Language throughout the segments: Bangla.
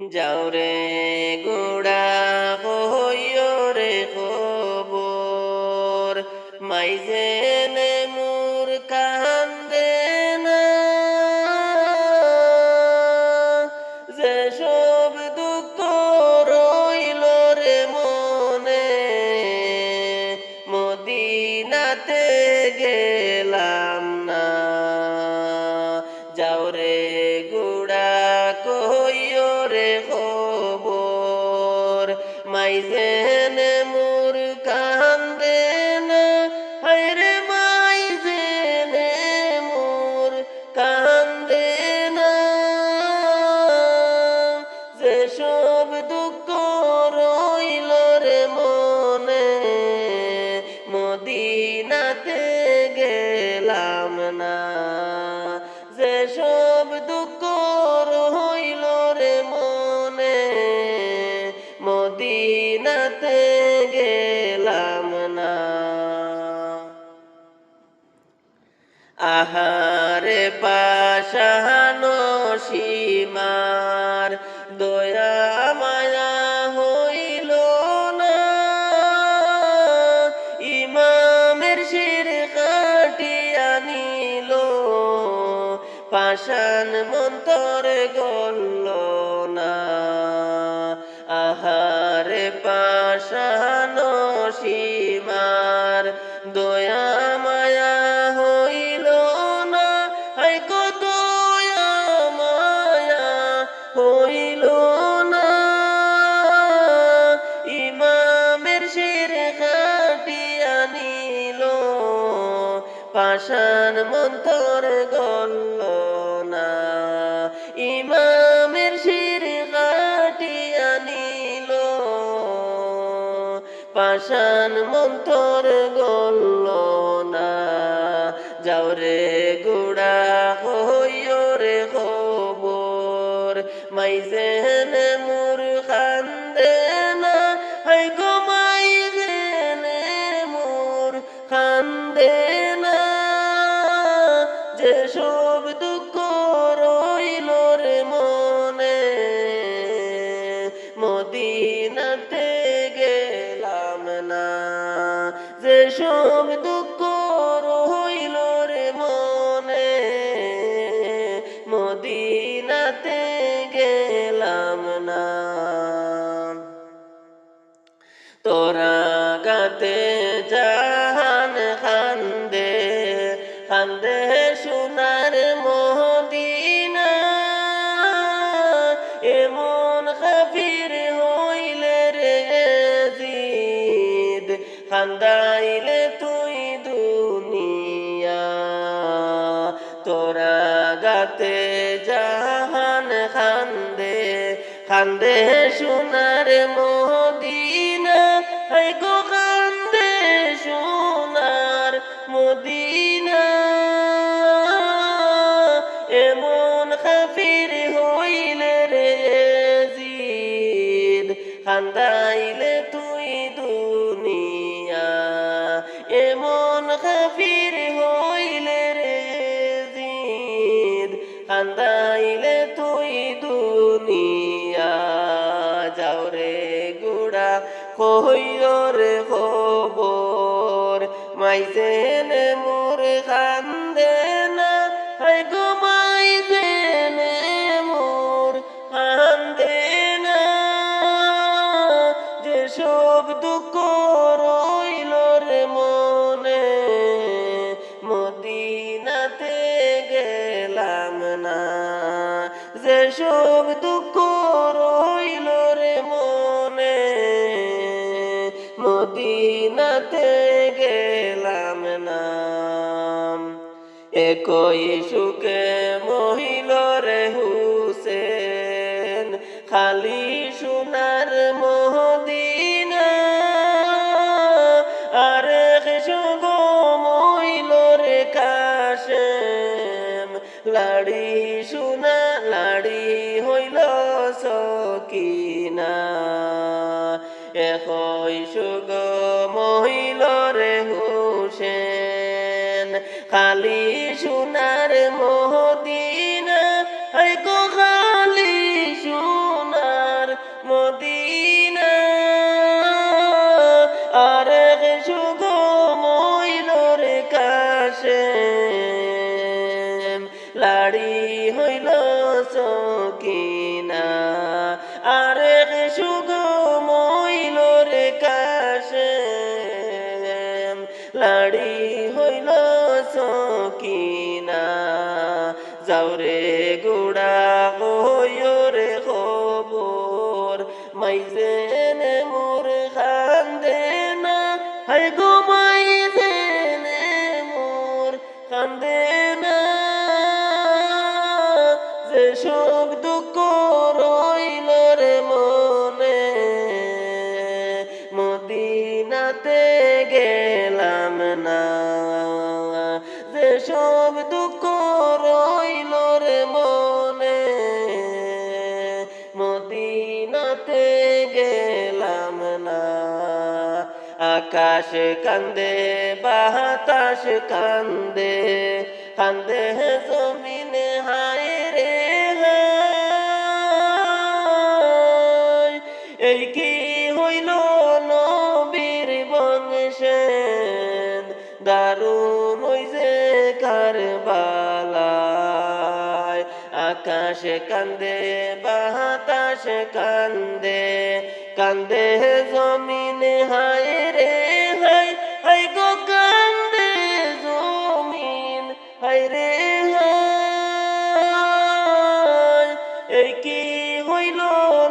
যাও রে গোড়া কইও রে খবর মাইজেনে মোর কান্দে না যে সব দুঃখ রইল রে মনে মদিনাতে গেলাম না যাও রে গুড়া কইও রে খবর মাইজেনে মোর কান্দে না হায়রে মাইজেনে মোর কান্দে না যে সব দুঃখ রইল রে মনে মদিনাতে গেলাম না যে সব দুঃখ রইল রে মনে মদিনাতে গেলাম না আহারে পাশানো সীমার দয়া মায়া হইল না ইমামের শির কাটিয়া নিল পাষাণ মন্তর গল্ল না আহারে পাশানো সীমার দয়া মায়া হইল না হায় গো দয়া মায়া হইল না ইমামের শির কাটিয়া নিল পাষাণ মন্তর গল্ল না ইমামের শির কাটিয়া নিল পাষাণ মন্তর গল্ল না যাও রে গুড়া কইও রে খবর মাইজেনে মোর কান্দে না হায় গো মাইজেনে মোর কান্দে না যে সব দুঃখ রইল রে মনে মদিনাতে গেলাম না যে সব দুঃখ রইল রে মনে মদিনাতে গেলাম না তোরা গাতে জাহান খান্দে খান্দে সোনার মদিনা এমন কাফির হইলে রে জিদ খান্দাইলে তুই দুনিয়া তোরা গাতে জাহান খান্দে খান্দে সোনার মদিনা হায় গো কান্দে সোনার মদিনা এমন কাফির হইলে রে জিদ খান্দাইলে তুই দুনিয়া এমন কাফির হইলে রে জিদ খান্দাইলে তুই দুনিয়া যাও রে গুড়া কইও রে খবর মাইজেনে মোর কান্দে না হায় গো মাইজেনে মোর কান্দে না যে সব দুঃখ রইল রে মনে মদিনাতে গেলাম না যে সব দুঃখ রইল রে মনে মদিনাতে গেলাম না একই সুখে মহিল রে হুসেন খালি সোনার মদিনা আরেক সুখ মহিল রে কাশেম লাড়ি সোনা লাড়ি হইল সকিনা একই সুখ মহিল রে হুসেন খালি সোনার মদিনা হায় গো খালি সোনার সকিনা আরেক সুগম হইল রে কাশেম লাড়ি হইল সকিনা যাওরে গুড়া হইও রে খবর মাইজেনে মোর খান্দে না হাই গো মাইজেনে মোর খান্দে না যে সব দুঃখ রইল রে মনে মদিনাতে গেলাম না যে সব দুঃখ রইল রে মনে মদিনাতে গেলাম না আকাশ কান্দে বাতাস কান্দে কান্দে জমিনে হায় রে হায় এই কি হইল নবীর বংশে দারুণ ওই যে কারবালায় আকাশ কান্দে বাতাস কান্দে কান্দে জমিনে হায় রে হায় হায় গো কান্দে জমিন হায় রে হায় এই কি হইল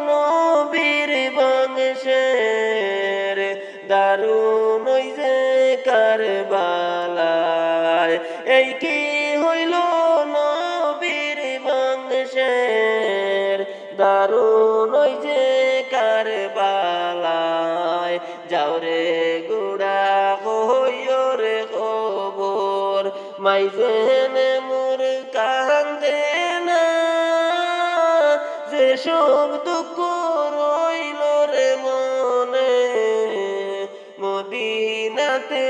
নবীর বংশের দারুণ ওই যে কারবালায় এই কি হইল নবীর বংশের দারুণ ওই যে কারবালায় যাও রে গুড়া হইও রে খবর মাইজেনে মোর কান্দে না যে সব দুঃখ রইল রে মনে মদিনাতে